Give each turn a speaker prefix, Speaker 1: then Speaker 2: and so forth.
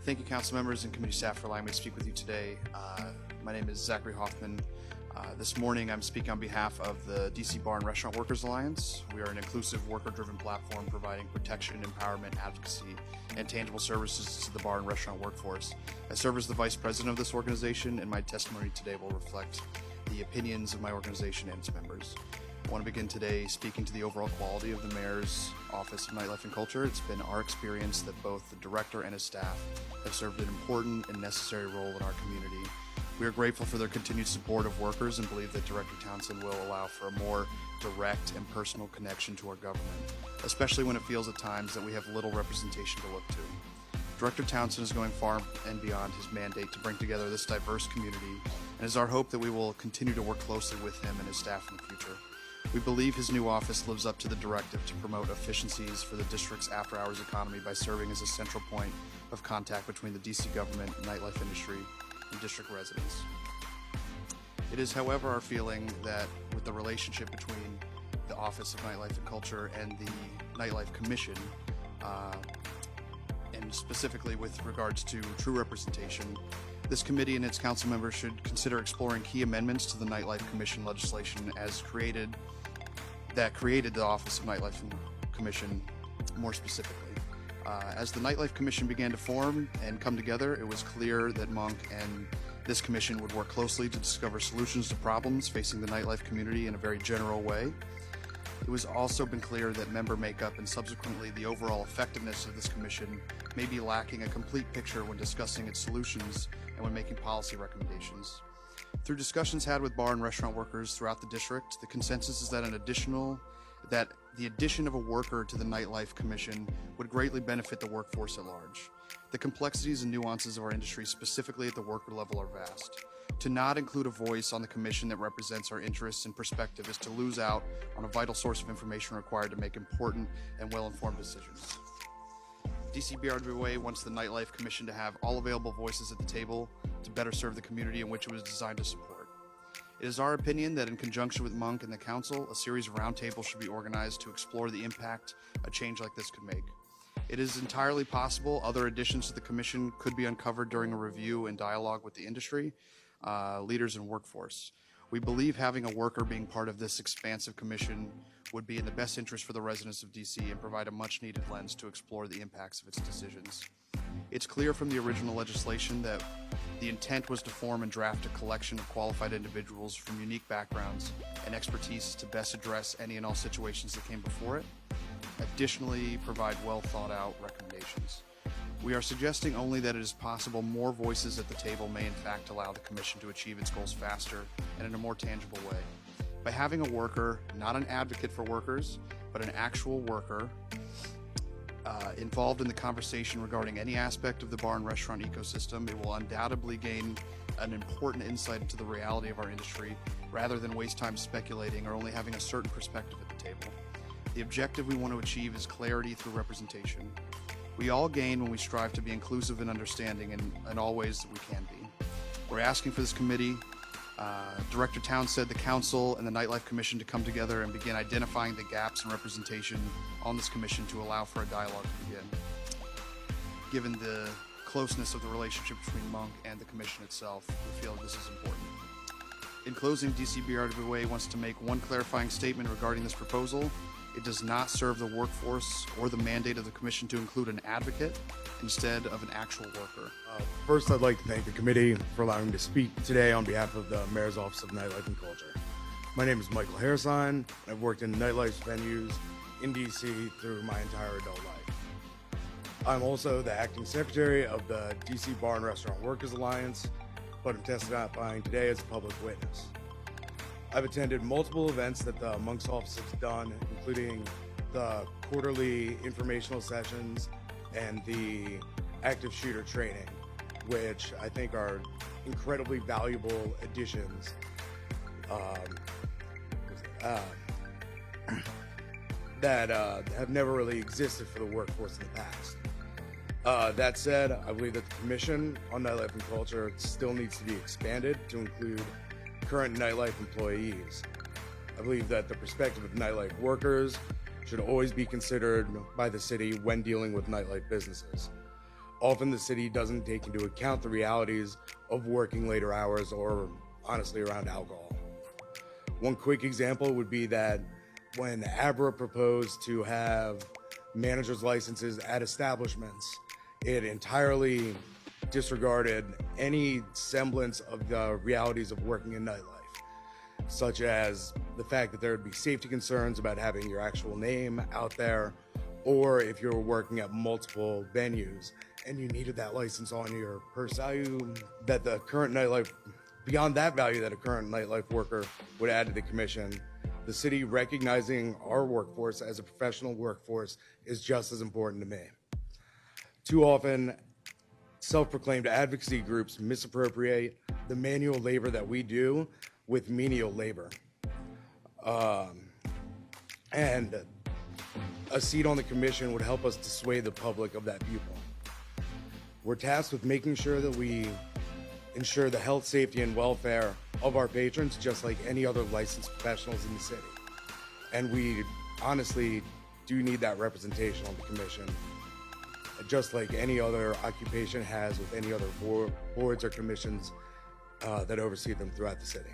Speaker 1: Thank you, council members and committee staff, for allowing me to speak with you today. My name is Zac Hoffman. This morning I'm speaking on behalf of the DC Bar and Restaurant Workers Alliance. We are an inclusive, worker-driven platform providing protection, empowerment, advocacy, and tangible services to the bar and restaurant workforce. I serve as the vice president of this organization, and my testimony today will reflect the opinions of my organization and its members. I want to begin today speaking to the overall quality of the Mayor's Office of Nightlife and Culture. It's been our experience that both the director and his staff have served an important and necessary role in our community. We are grateful for their continued support of workers and believe that Director Townsend will allow for a more direct and personal connection to our government, especially when it feels at times that we have little representation to look to. Director Townsend is going far and beyond his mandate to bring together this diverse community, and it is our hope that we will continue to work closely with him and his staff in the future. We believe his new office lives up to the directive to promote efficiencies for the district's after-hours economy by serving as a central point of contact between the DC government, nightlife industry, and district residents. It is, however, our feeling that with the relationship between the Office of Nightlife and Culture and the Nightlife Commission, and specifically with regards to true representation, this committee and its council members should consider exploring key amendments to the Nightlife Commission legislation that created the Office of Nightlife and Commission more specifically. As the Nightlife Commission began to form and come together, it was clear that Monk and this commission would work closely to discover solutions to problems facing the nightlife community in a very general way. It was also been clear that member makeup and subsequently the overall effectiveness of this commission may be lacking a complete picture when discussing its solutions and when making policy recommendations. Through discussions had with bar and restaurant workers throughout the district, the consensus is that the addition of a worker to the Nightlife Commission would greatly benefit the workforce at large. The complexities and nuances of our industry, specifically at the worker level, are vast. To not include a voice on the commission that represents our interests and perspective is to lose out on a vital source of information required to make important and well-informed decisions. DCBRWA wants the Nightlife Commission to have all available voices at the table to better serve the community in which it was designed to support. It is our opinion that in conjunction with Monk and the Council, a series of roundtables should be organized to explore the impact a change like this could make. It is entirely possible other additions to the Commission could be uncovered during a review and dialogue with the industry, leaders, and workforce. We believe having a worker being part of this expansive commission would be in the best interest for the residents of DC and provide a much-needed lens to explore the impacts of its decisions. It's clear from the original legislation that the intent was to form and draft a collection of qualified individuals from unique backgrounds and expertise to best address any and all situations that came before it. Additionally, provide well-thought-out recommendations. We are suggesting only that it is possible more voices at the table may in fact allow the Commission to achieve its goals faster and in a more tangible way. By having a worker, not an advocate for workers, but an actual worker, involved in the conversation regarding any aspect of the bar and restaurant ecosystem, it will undoubtedly gain an important insight into the reality of our industry rather than waste time speculating or only having a certain perspective at the table. The objective we want to achieve is clarity through representation. We all gain when we strive to be inclusive and understanding in all ways that we can be. We're asking for this committee, Director Townsend, the Council, and the Nightlife Commission to come together and begin identifying the gaps in representation on this commission to allow for a dialogue to begin. Given the closeness of the relationship between Monk and the commission itself, we feel this is important. In closing, DCBRWA wants to make one clarifying statement regarding this proposal. It does not serve the workforce or the mandate of the commission to include an advocate instead of an actual worker.
Speaker 2: First, I'd like to thank the committee for allowing me to speak today on behalf of the Mayor's Office of Nightlife and Culture. My name is Michael Harrison. I've worked in nightlife venues in DC through my entire adult life. I'm also the acting secretary of the DC Bar and Restaurant Workers Alliance, but I'm testifying today as a public witness. I've attended multiple events that the Monk's office has done, including the quarterly informational sessions and the active shooter training, which I think are incredibly valuable additions that have never really existed for the workforce in the past. That said, I believe that the Commission on Nightlife and Culture still needs to be expanded to include current nightlife employees. I believe that the perspective of nightlife workers should always be considered by the city when dealing with nightlife businesses. Often the city doesn't take into account the realities of working later hours or honestly around alcohol. One quick example would be that when ABRA proposed to have managers' licenses at establishments, it entirely disregarded any semblance of the realities of working in nightlife, such as the fact that there would be safety concerns about having your actual name out there, or if you were working at multiple venues and you needed that license on your person. Beyond that value that a current nightlife worker would add to the commission, the city recognizing our workforce as a professional workforce is just as important to me. Too often, self-proclaimed advocacy groups misappropriate the manual labor that we do with menial labor. And a seat on the commission would help us dissuade the public of that viewpoint. We're tasked with making sure that we ensure the health, safety, and welfare of our patrons, just like any other licensed professionals in the city. And we honestly do need that representation on the commission, just like any other occupation has with any other boards or commissions that oversee them throughout the city.